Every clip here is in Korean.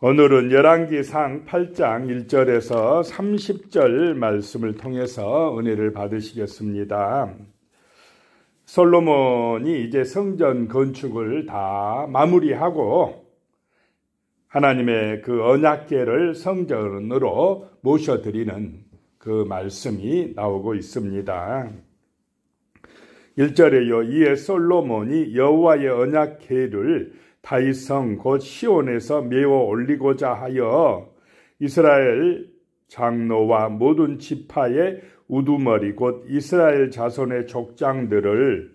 오늘은 열왕기상 8장 1절에서 30절 말씀을 통해서 은혜를 받으시겠습니다. 솔로몬이 이제 성전 건축을 다 마무리하고 하나님의 그 언약궤를 성전으로 모셔드리는 그 말씀이 나오고 있습니다. 1절에요. 이에 솔로몬이 여호와의 언약궤를 다윗성 곧 시온에서 메워 올리고자 하여 이스라엘 장로와 모든 지파의 우두머리 곧 이스라엘 자손의 족장들을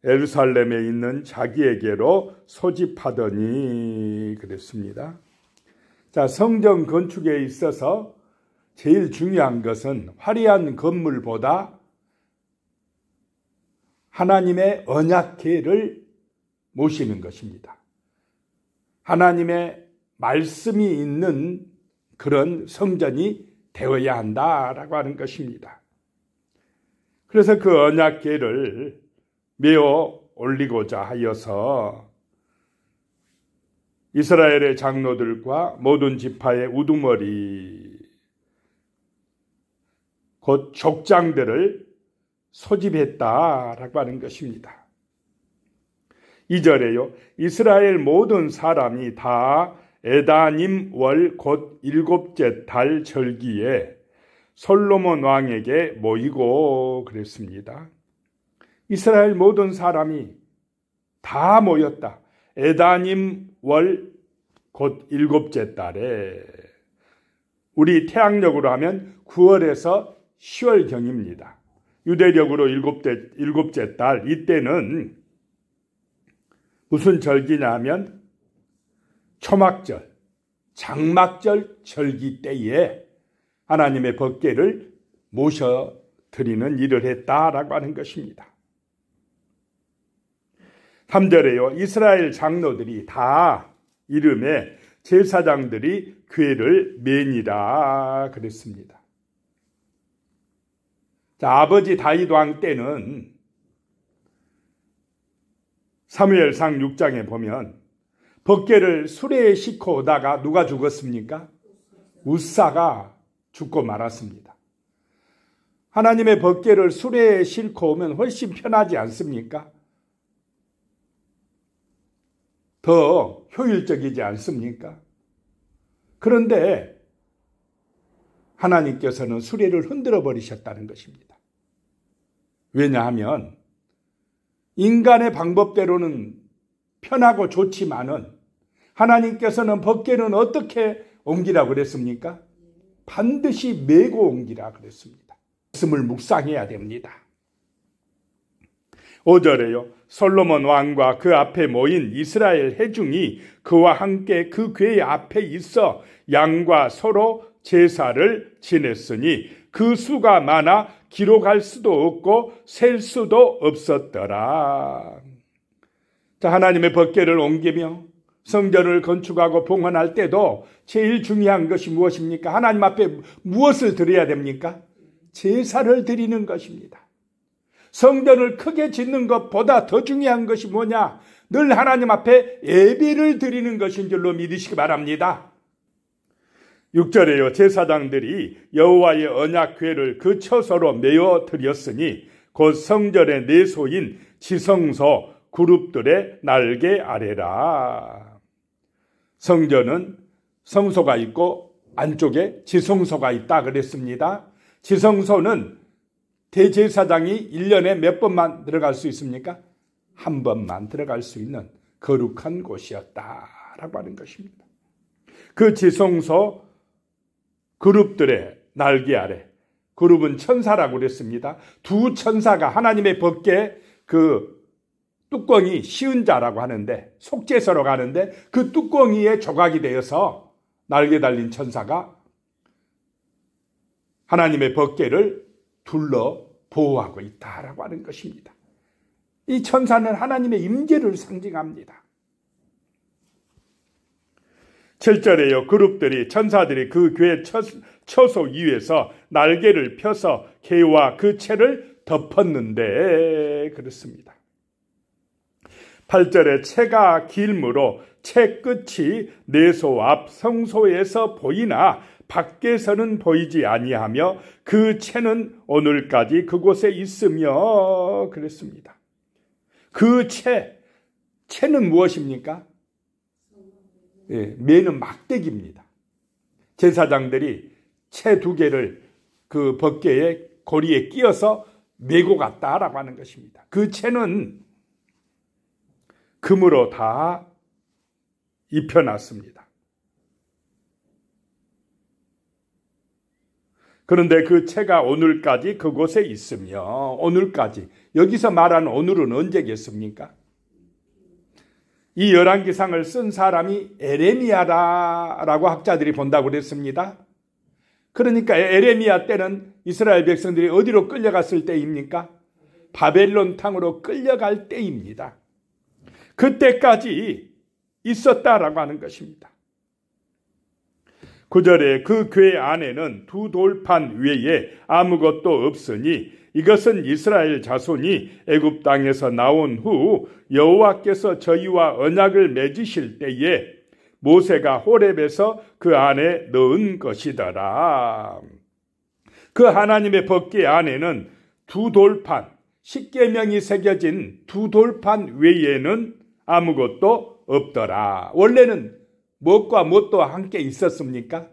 예루살렘에 있는 자기에게로 소집하더니 그랬습니다. 자, 성전 건축에 있어서 제일 중요한 것은 화려한 건물보다 하나님의 언약궤를 모시는 것입니다. 하나님의 말씀이 있는 그런 성전이 되어야 한다라고 하는 것입니다. 그래서 그 언약궤를 메어 올리고자 하여서 이스라엘의 장로들과 모든 지파의 우두머리 곧 족장들을 소집했다라고 하는 것입니다. 2절에요. 이스라엘 모든 사람이 다 에다님 월 곧 7째 달 절기에 솔로몬 왕에게 모이고 그랬습니다. 이스라엘 모든 사람이 다 모였다. 에다님 월 곧 7째 달에 우리 태양력으로 하면 9월에서 10월경입니다. 유대력으로 7째 달 이때는 무슨 절기냐 하면 초막절, 장막절 절기 때에 하나님의 법궤를 모셔드리는 일을 했다라고 하는 것입니다. 3절에요. 이스라엘 장로들이 다 이름에 제사장들이 궤를 매니라 그랬습니다. 자, 아버지 다윗 왕 때는 사무엘상 6장에 보면 법궤를 수레에 싣고 오다가 누가 죽었습니까? 웃사가 죽고 말았습니다. 하나님의 법궤를 수레에 싣고 오면 훨씬 편하지 않습니까? 더 효율적이지 않습니까? 그런데 하나님께서는 수레를 흔들어 버리셨다는 것입니다. 왜냐하면 인간의 방법대로는 편하고 좋지만은 하나님께서는 법궤는 어떻게 옮기라고 그랬습니까? 반드시 메고 옮기라 그랬습니다. 말씀을 묵상해야 됩니다. 5절에요. 솔로몬 왕과 그 앞에 모인 이스라엘 회중이 그와 함께 그 궤 앞에 있어 양과 소로 제사를 지냈으니 그 수가 많아 기록할 수도 없고 셀 수도 없었더라. 자, 하나님의 법궤를 옮기며 성전을 건축하고 봉헌할 때도 제일 중요한 것이 무엇입니까? 하나님 앞에 무엇을 드려야 됩니까? 제사를 드리는 것입니다. 성전을 크게 짓는 것보다 더 중요한 것이 뭐냐? 늘 하나님 앞에 예배를 드리는 것인 줄로 믿으시기 바랍니다. 6절에요. 제사장들이 여호와의 언약궤를 그 처소로 메어 드렸으니 곧 성전의 내소인 지성소 그룹들의 날개 아래라. 성전은 성소가 있고 안쪽에 지성소가 있다 그랬습니다. 지성소는 대제사장이 1년에 몇 번만 들어갈 수 있습니까? 한 번만 들어갈 수 있는 거룩한 곳이었다라고 하는 것입니다. 그 지성소 그룹들의 날개 아래, 그룹은 천사라고 그랬습니다. 두 천사가 하나님의 법궤 그 뚜껑이 시은자라고 하는데 속죄서로 가는데 그 뚜껑이에 조각이 되어서 날개 달린 천사가 하나님의 법궤를 둘러 보호하고 있다라고 하는 것입니다. 이 천사는 하나님의 임재를 상징합니다. 7절에요. 그룹들이 천사들이 그 궤 처소 위에서 날개를 펴서 궤와 그 채를 덮었는데 그렇습니다. 8절에 채가 길므로 채 끝이 내소 앞 성소에서 보이나 밖에서는 보이지 아니하며 그 채는 오늘까지 그곳에 있으며 그랬습니다. 그 채는 무엇입니까? 매는 막대기입니다. 제사장들이 채 2개를 그 벗개에 고리에 끼어서 메고 갔다라고 하는 것입니다. 그 채는 금으로 다 입혀놨습니다. 그런데 그 채가 오늘까지 그곳에 있으며, 오늘까지, 여기서 말하는 오늘은 언제겠습니까? 이 열왕기상을 쓴 사람이 에레미야라고 학자들이 본다고 그랬습니다. 그러니까 에레미야 때는 이스라엘 백성들이 어디로 끌려갔을 때입니까? 바벨론 탕으로 끌려갈 때입니다. 그때까지 있었다라고 하는 것입니다. 9절에 그 궤 안에는 2 돌판 외에 아무것도 없으니 이것은 이스라엘 자손이 애굽 땅에서 나온 후 여호와께서 저희와 언약을 맺으실 때에 모세가 호렙에서 그 안에 넣은 것이더라. 그 하나님의 법궤 안에는 2 돌판, 십계명이 새겨진 2 돌판 외에는 아무것도 없더라. 원래는 무엇과 무엇도 함께 있었습니까?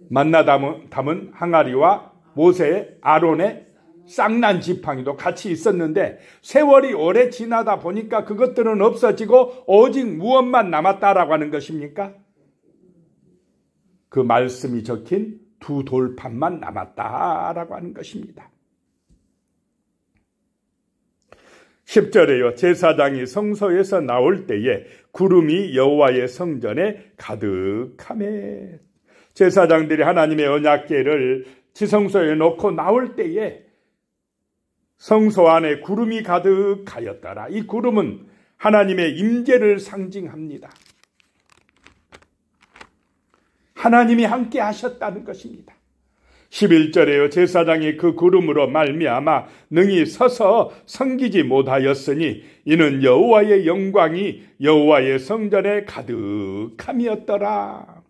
만나 담은 항아리와 모세의 아론의 쌍난 지팡이도 같이 있었는데 세월이 오래 지나다 보니까 그것들은 없어지고 오직 무엇만 남았다라고 하는 것입니까? 그 말씀이 적힌 2 돌판만 남았다라고 하는 것입니다. 10절에요. 제사장이 성소에서 나올 때에 구름이 여호와의 성전에 가득하매. 제사장들이 하나님의 언약궤를 지성소에 놓고 나올 때에 성소 안에 구름이 가득하였더라. 이 구름은 하나님의 임재를 상징합니다. 하나님이 함께 하셨다는 것입니다. 11절에요. 제사장이 그 구름으로 말미암아 능히 서서 섬기지 못하였으니 이는 여호와의 영광이 여호와의 성전에 가득함이었더라.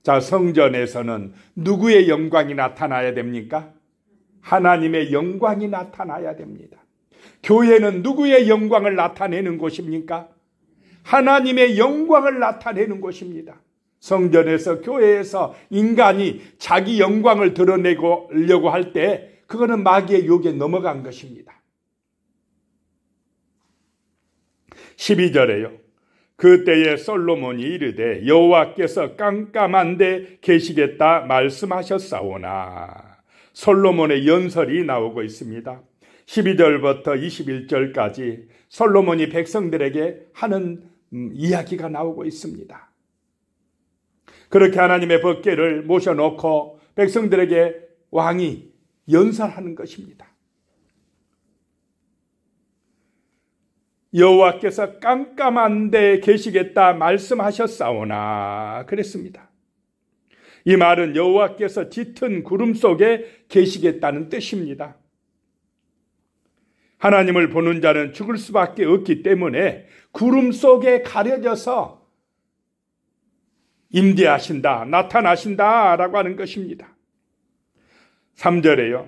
자, 성전에서는 누구의 영광이 나타나야 됩니까? 하나님의 영광이 나타나야 됩니다. 교회는 누구의 영광을 나타내는 곳입니까? 하나님의 영광을 나타내는 곳입니다. 성전에서, 교회에서 인간이 자기 영광을 드러내려고 할 때 그거는 마귀의 유혹에 넘어간 것입니다. 12절에요. 그때에 솔로몬이 이르되 여호와께서 깜깜한 데 계시겠다 말씀하셨사오나. 솔로몬의 연설이 나오고 있습니다. 12절부터 21절까지 솔로몬이 백성들에게 하는 이야기가 나오고 있습니다. 그렇게 하나님의 법궤를 모셔놓고 백성들에게 왕이 연설하는 것입니다. 여호와께서 깜깜한 데 계시겠다 말씀하셨사오나 그랬습니다. 이 말은 여호와께서 짙은 구름 속에 계시겠다는 뜻입니다. 하나님을 보는 자는 죽을 수밖에 없기 때문에 구름 속에 가려져서 임재하신다, 나타나신다라고 하는 것입니다. 3절에요.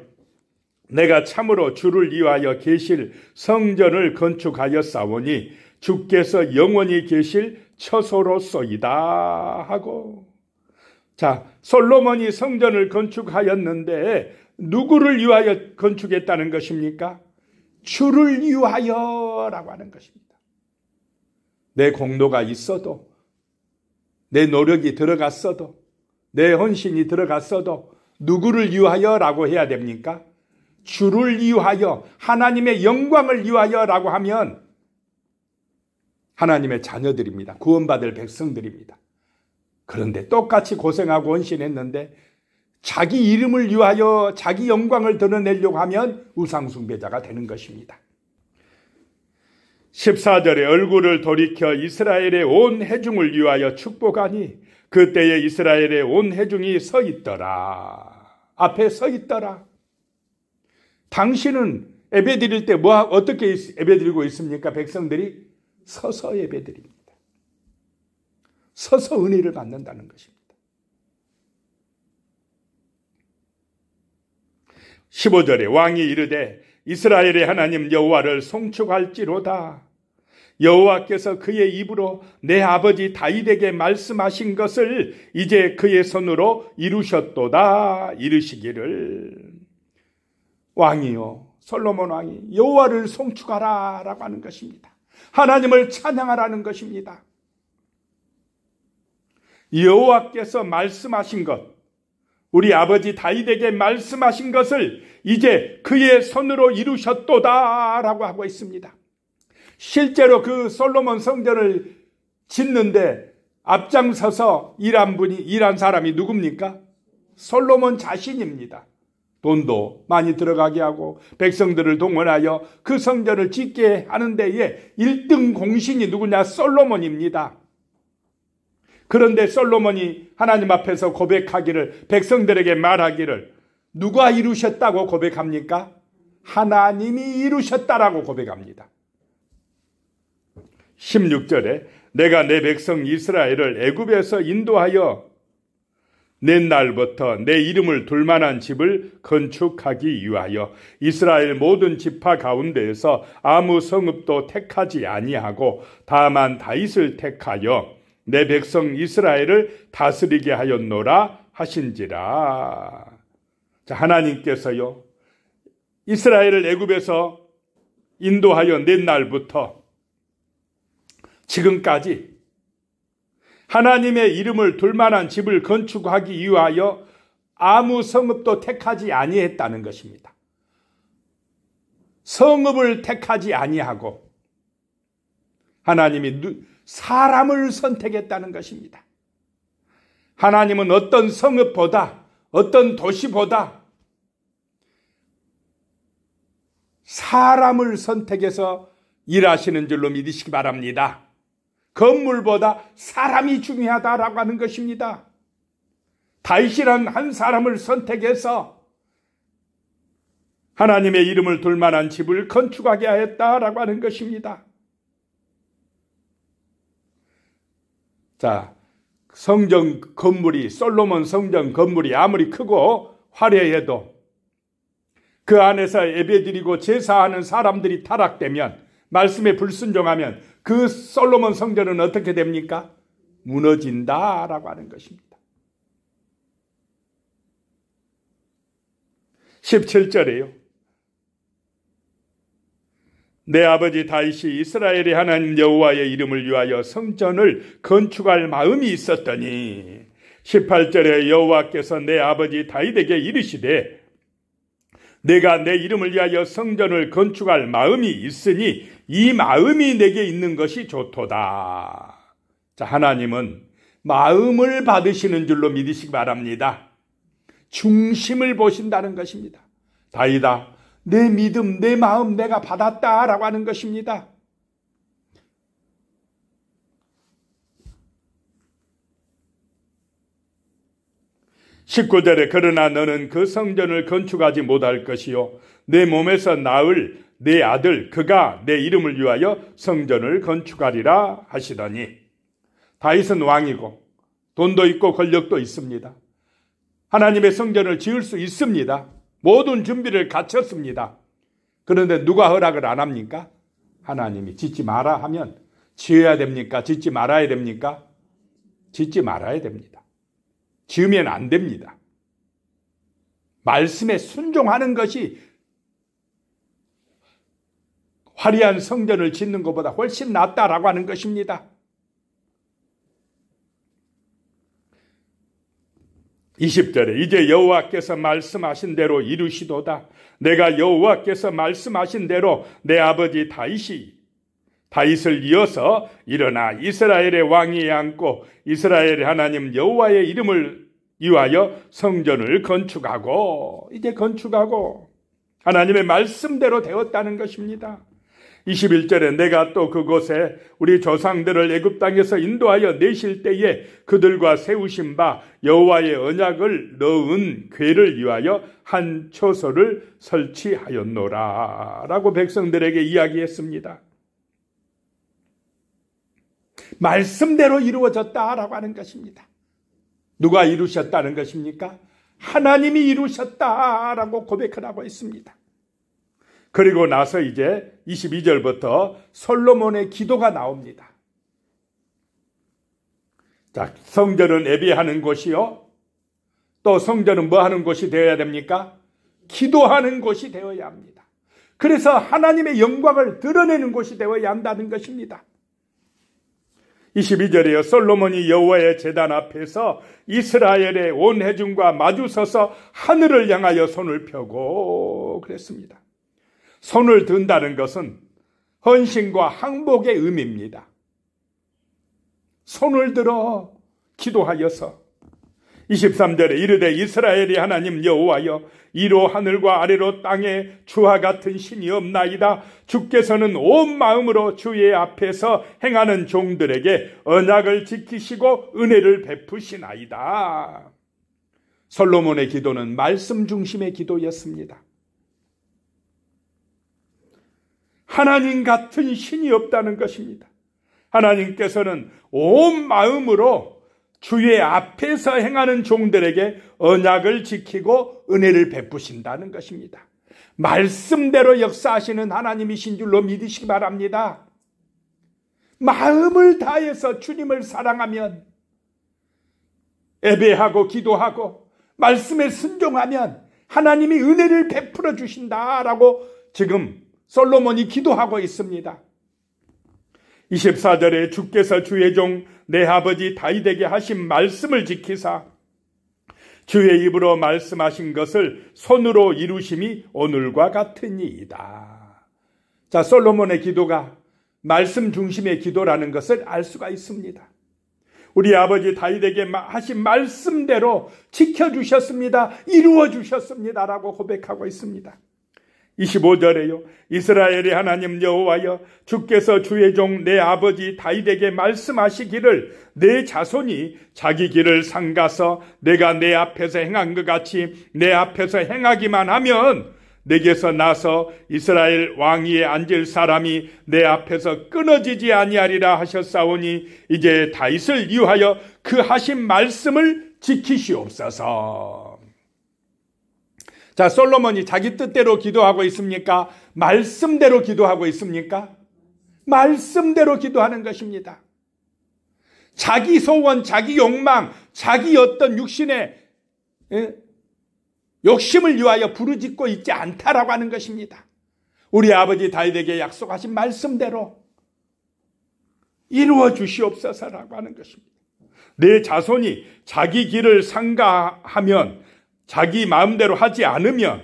내가 참으로 주를 위하여 계실 성전을 건축하였사오니 주께서 영원히 계실 처소로소이다 하고. 자, 솔로몬이 성전을 건축하였는데 누구를 위하여 건축했다는 것입니까? 주를 위하여라고 하는 것입니다. 내 공로가 있어도, 내 노력이 들어갔어도, 내 헌신이 들어갔어도 누구를 위하여라고 해야 됩니까? 주를 위하여, 하나님의 영광을 위하여라고 하면 하나님의 자녀들입니다. 구원받을 백성들입니다. 그런데 똑같이 고생하고 헌신했는데 자기 이름을 위하여 자기 영광을 드러내려고 하면 우상숭배자가 되는 것입니다. 14절에 얼굴을 돌이켜 이스라엘의 온 회중을 위하여 축복하니 그때에 이스라엘의 온 회중이 서 있더라. 앞에 서 있더라. 당신은 예배 드릴 때 어떻게 예배 드리고 있습니까? 백성들이 서서 예배 드립니다. 서서 은혜를 받는다는 것입니다. 15절에 왕이 이르되 이스라엘의 하나님 여호와를 송축할지로다. 여호와께서 그의 입으로 내 아버지 다윗에게 말씀하신 것을 이제 그의 손으로 이루셨도다. 이르시기를. 왕이요, 솔로몬 왕이 여호와를 송축하라 라고 하는 것입니다. 하나님을 찬양하라는 것입니다. 여호와께서 말씀하신 것, 우리 아버지 다윗에게 말씀하신 것을 이제 그의 손으로 이루셨도다 라고 하고 있습니다. 실제로 그 솔로몬 성전을 짓는데 앞장서서 일한 사람이 누굽니까? 솔로몬 자신입니다. 돈도 많이 들어가게 하고 백성들을 동원하여 그 성전을 짓게 하는 데에 1등 공신이 누구냐? 솔로몬입니다. 그런데 솔로몬이 하나님 앞에서 고백하기를, 백성들에게 말하기를 누가 이루셨다고 고백합니까? 하나님이 이루셨다라고 고백합니다. 16절에 내가 내 백성 이스라엘을 애굽에서 인도하여 낸 날부터 내 이름을 둘만한 집을 건축하기 위하여 이스라엘 모든 지파 가운데에서 아무 성읍도 택하지 아니하고 다만 다윗을 택하여 내 백성 이스라엘을 다스리게 하였노라 하신지라. 자, 하나님께서요, 이스라엘을 애굽에서 인도하여 낸 날부터 지금까지 하나님의 이름을 둘만한 집을 건축하기 위하여 아무 성읍도 택하지 아니했다는 것입니다. 성읍을 택하지 아니하고 하나님이 사람을 선택했다는 것입니다. 하나님은 어떤 성읍보다, 어떤 도시보다 사람을 선택해서 일하시는 줄로 믿으시기 바랍니다. 건물보다 사람이 중요하다라고 하는 것입니다. 다윗이란 한 사람을 선택해서 하나님의 이름을 둘 만한 집을 건축하게 하였다라고 하는 것입니다. 자, 성전 건물이, 솔로몬 성전 건물이 아무리 크고 화려해도 그 안에서 예배드리고 제사하는 사람들이 타락되면, 말씀에 불순종하면 그 솔로몬 성전은 어떻게 됩니까? 무너진다라고 하는 것입니다. 17절에요. 내 아버지 다윗이 이스라엘의 하나님 여호와의 이름을 위하여 성전을 건축할 마음이 있었더니 18절에 여호와께서 내 아버지 다윗에게 이르시되 내가 내 이름을 위하여 성전을 건축할 마음이 있으니 이 마음이 내게 있는 것이 좋도다. 자, 하나님은 마음을 받으시는 줄로 믿으시기 바랍니다. 중심을 보신다는 것입니다. 다윗아, 내 믿음, 내 마음 내가 받았다라고 하는 것입니다. (19절에) 그러나 너는 그 성전을 건축하지 못할 것이요 내 몸에서 나을 내 아들 그가 내 이름을 위하여 성전을 건축하리라 하시더니, 다윗은 왕이고 돈도 있고 권력도 있습니다. 하나님의 성전을 지을 수 있습니다. 모든 준비를 갖췄습니다. 그런데 누가 허락을 안 합니까? 하나님이. 짓지 마라 하면 지어야 됩니까? 짓지 말아야 됩니까? 짓지 말아야 됩니다. 지으면 안 됩니다. 말씀에 순종하는 것이 화려한 성전을 짓는 것보다 훨씬 낫다라고 하는 것입니다. 20절에 이제 여호와께서 말씀하신 대로 이루시도다. 내가 여호와께서 말씀하신 대로 내 아버지 다윗을 이어서 일어나 이스라엘의 왕위에 앉고 이스라엘의 하나님 여호와의 이름을 위하여 성전을 건축하고, 이제 건축하고 하나님의 말씀대로 되었다는 것입니다. 21절에 내가 또 그곳에 우리 조상들을 애굽 땅에서 인도하여 내실 때에 그들과 세우신 바 여호와의 언약을 넣은 궤를 위하여 한 처소를 설치하였노라 라고 백성들에게 이야기했습니다. 말씀대로 이루어졌다라고 하는 것입니다. 누가 이루셨다는 것입니까? 하나님이 이루셨다라고 고백을 하고 있습니다. 그리고 나서 이제 22절부터 솔로몬의 기도가 나옵니다. 자, 성전은 예배하는 곳이요. 또 성전은 뭐 하는 곳이 되어야 됩니까? 기도하는 곳이 되어야 합니다. 그래서 하나님의 영광을 드러내는 곳이 되어야 한다는 것입니다. 22절에요. 솔로몬이 여호와의 제단 앞에서 이스라엘의 온 회중과 마주 서서 하늘을 향하여 손을 펴고 그랬습니다. 손을 든다는 것은 헌신과 항복의 의미입니다. 손을 들어 기도하여서 23절에 이르되 이스라엘이 하나님 여호와여 이로 하늘과 아래로 땅에 주와 같은 신이 없나이다. 주께서는 온 마음으로 주의 앞에서 행하는 종들에게 언약을 지키시고 은혜를 베푸시나이다. 솔로몬의 기도는 말씀 중심의 기도였습니다. 하나님 같은 신이 없다는 것입니다. 하나님께서는 온 마음으로 주의 앞에서 행하는 종들에게 언약을 지키고 은혜를 베푸신다는 것입니다. 말씀대로 역사하시는 하나님이신 줄로 믿으시기 바랍니다. 마음을 다해서 주님을 사랑하면, 예배하고 기도하고 말씀에 순종하면 하나님이 은혜를 베풀어 주신다라고 지금 솔로몬이 기도하고 있습니다. 24절에 주께서 주의 종 내 아버지 다윗에게 하신 말씀을 지키사 주의 입으로 말씀하신 것을 손으로 이루심이 오늘과 같으니이다. 자, 솔로몬의 기도가 말씀 중심의 기도라는 것을 알 수가 있습니다. 우리 아버지 다윗에게 하신 말씀대로 지켜주셨습니다. 이루어주셨습니다라고 고백하고 있습니다. 25절에요. 이스라엘의 하나님 여호와여 주께서 주의 종 내 아버지 다윗에게 말씀하시기를 내 자손이 자기 길을 삼가서 내가 내 앞에서 행한 것 같이 내 앞에서 행하기만 하면 내게서 나서 이스라엘 왕위에 앉을 사람이 내 앞에서 끊어지지 아니하리라 하셨사오니 이제 다윗을 위하여 그 하신 말씀을 지키시옵소서. 자, 솔로몬이 자기 뜻대로 기도하고 있습니까? 말씀대로 기도하고 있습니까? 말씀대로 기도하는 것입니다. 자기 소원, 자기 욕망, 자기 어떤 육신의 욕심을 위하여 부르짖고 있지 않다라고 하는 것입니다. 우리 아버지 다윗에게 약속하신 말씀대로 이루어 주시옵소서라고 하는 것입니다. 내 자손이 자기 길을 삼가하면, 자기 마음대로 하지 않으면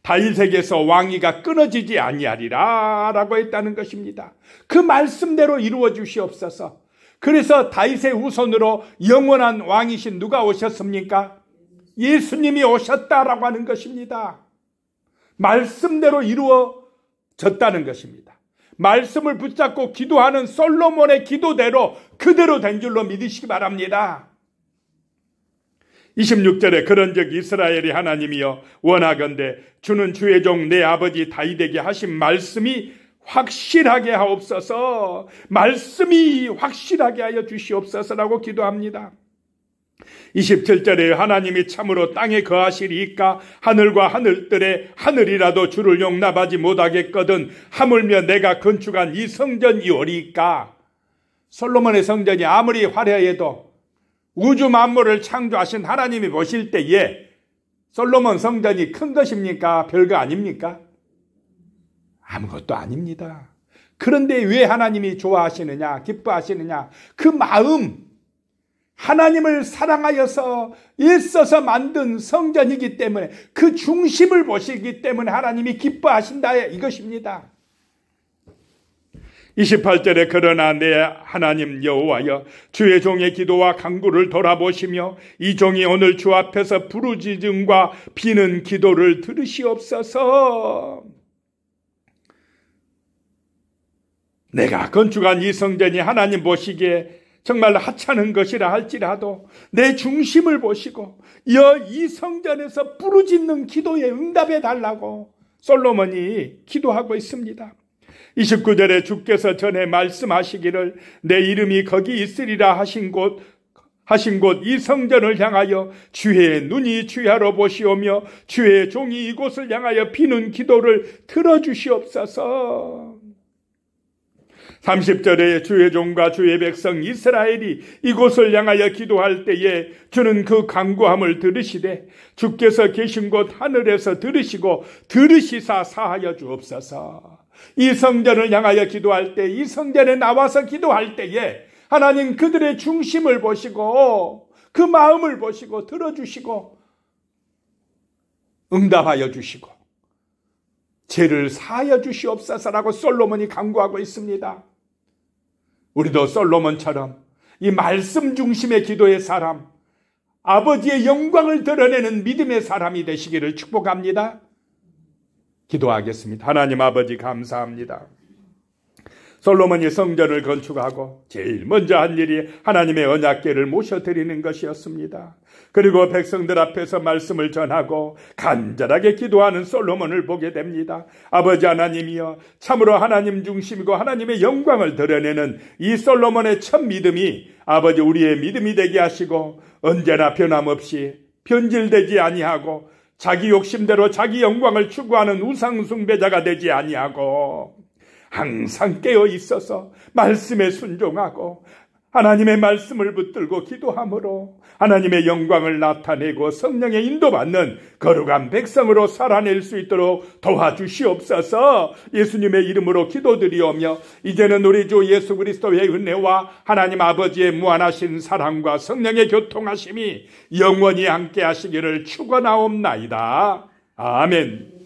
다윗에게서 왕위가 끊어지지 아니하리라 라고 했다는 것입니다. 그 말씀대로 이루어 주시옵소서. 그래서 다윗의 후손으로 영원한 왕이신 누가 오셨습니까? 예수님이 오셨다라고 하는 것입니다. 말씀대로 이루어졌다는 것입니다. 말씀을 붙잡고 기도하는 솔로몬의 기도대로 그대로 된 줄로 믿으시기 바랍니다. 26절에 그런즉 이스라엘이 하나님이여 원하건대 주는 주의 종 내 아버지 다윗에게 하신 말씀이 확실하게 하옵소서. 말씀이 확실하게 하여 주시옵소서라고 기도합니다. 27절에 하나님이 참으로 땅에 거하시리이까 하늘과 하늘들에 하늘이라도 주를 용납하지 못하겠거든 하물며 내가 건축한 이 성전이오리이까. 솔로몬의 성전이 아무리 화려해도 우주 만물을 창조하신 하나님이 보실 때에 솔로몬 성전이 큰 것입니까? 별거 아닙니까? 아무것도 아닙니다. 그런데 왜 하나님이 좋아하시느냐, 기뻐하시느냐? 그 마음, 하나님을 사랑하여서 애써서 만든 성전이기 때문에 그 중심을 보시기 때문에 하나님이 기뻐하신다 이것입니다. 28절에 그러나 내 하나님 여호와여 주의 종의 기도와 간구를 돌아보시며 이 종이 오늘 주 앞에서 부르짖음과 비는 기도를 들으시옵소서. 내가 건축한 이 성전이 하나님 보시기에 정말 하찮은 것이라 할지라도 내 중심을 보시고 이 성전에서 부르짖는 기도에 응답해 달라고 솔로몬이 기도하고 있습니다. 29절에 주께서 전에 말씀하시기를 내 이름이 거기 있으리라 하신 곳 이 성전을 향하여 주의 눈이 주야로 보시오며 주의 종이 이곳을 향하여 비는 기도를 들어주시옵소서. 30절에 주의 종과 주의 백성 이스라엘이 이곳을 향하여 기도할 때에 주는 그 간구함을 들으시되 주께서 계신 곳 하늘에서 들으시고 들으시사 사하여 주옵소서. 이 성전을 향하여 기도할 때, 이 성전에 나와서 기도할 때에 하나님 그들의 중심을 보시고 그 마음을 보시고 들어주시고 응답하여 주시고 죄를 사하여 주시옵소서라고 솔로몬이 간구하고 있습니다. 우리도 솔로몬처럼 이 말씀 중심의 기도의 사람, 아버지의 영광을 드러내는 믿음의 사람이 되시기를 축복합니다. 기도하겠습니다. 하나님 아버지 감사합니다. 솔로몬이 성전을 건축하고 제일 먼저 한 일이 하나님의 언약궤를 모셔드리는 것이었습니다. 그리고 백성들 앞에서 말씀을 전하고 간절하게 기도하는 솔로몬을 보게 됩니다. 아버지 하나님이여, 참으로 하나님 중심이고 하나님의 영광을 드러내는 이 솔로몬의 첫 믿음이 아버지 우리의 믿음이 되게 하시고 언제나 변함없이 변질되지 아니하고 자기 욕심대로 자기 영광을 추구하는 우상 숭배자가 되지 아니하고 항상 깨어 있어서 말씀에 순종하고 하나님의 말씀을 붙들고 기도함으로 하나님의 영광을 나타내고 성령의 인도받는 거룩한 백성으로 살아낼 수 있도록 도와주시옵소서. 예수님의 이름으로 기도드리오며 이제는 우리 주 예수 그리스도의 은혜와 하나님 아버지의 무한하신 사랑과 성령의 교통하심이 영원히 함께 하시기를 축원하옵나이다. 아멘.